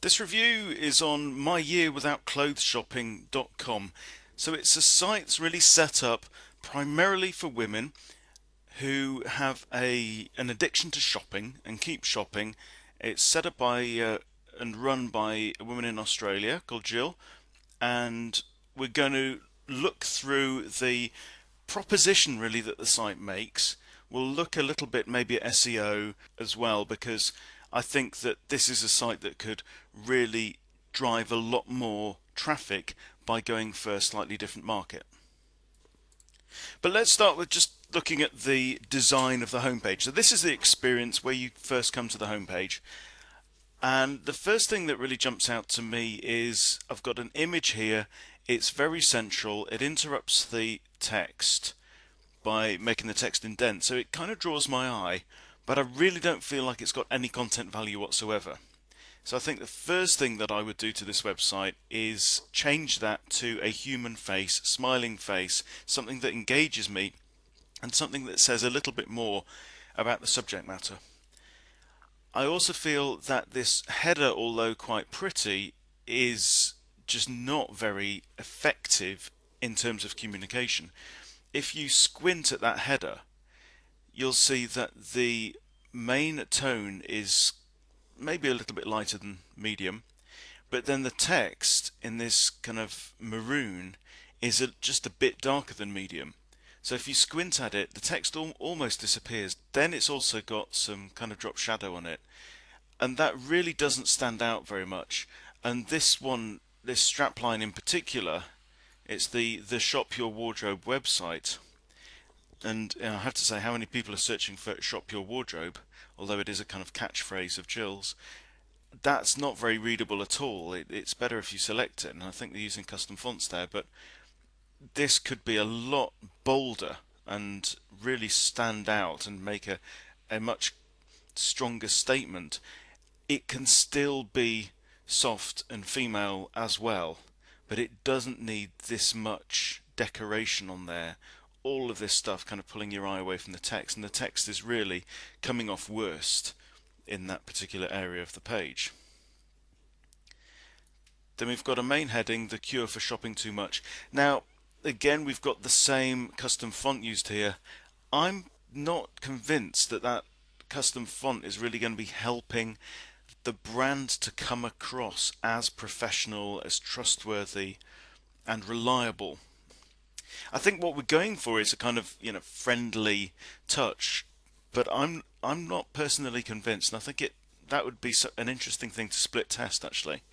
This review is on myyearwithoutclothesshopping.com. So it's a site that's really set up primarily for women who have an addiction to shopping and keep shopping. It's set up by and run by a woman in Australia called Jill, and we're going to look through the proposition really that the site makes. We'll look a little bit maybe at SEO as well, because I think that this is a site that could really drive a lot more traffic by going for a slightly different market. But let's start with just looking at the design of the homepage. So this is the experience where you first come to the homepage. And the first thing that really jumps out to me is I've got an image here. It's very central. It interrupts the text by making the text indent, so it kind of draws my eye, but I really don't feel like it's got any content value whatsoever. So I think the first thing that I would do to this website is change that to a human face, smiling face, something that engages me and something that says a little bit more about the subject matter. I also feel that this header, although quite pretty, is just not very effective in terms of communication. If you squint at that header, you'll see that the main tone is maybe a little bit lighter than medium, but then the text in this kind of maroon is just a bit darker than medium. So if you squint at it, the text almost disappears. Then it's also got some kind of drop shadow on it, and that really doesn't stand out very much. And this one, this strapline in particular, it's the Shop Your Wardrobe website. And I have to say, how many people are searching for Shop Your Wardrobe, although it is a kind of catchphrase of Jill's. That's not very readable at all. It's better if you select it, and I think they're using custom fonts there, but this could be a lot bolder and really stand out and make a much stronger statement. It can still be soft and female as well, but it doesn't need this much decoration on there. All of this stuff kind of pulling your eye away from the text, and the text is really coming off worst in that particular area of the page. Then we've got a main heading, The Cure for Shopping Too Much. Now, again, we've got the same custom font used here. I'm not convinced that that custom font is really going to be helping the brand to come across as professional, as trustworthy and reliable. I think what we're going for is a kind of friendly touch, but I'm not personally convinced, and I think that would be an interesting thing to split test actually.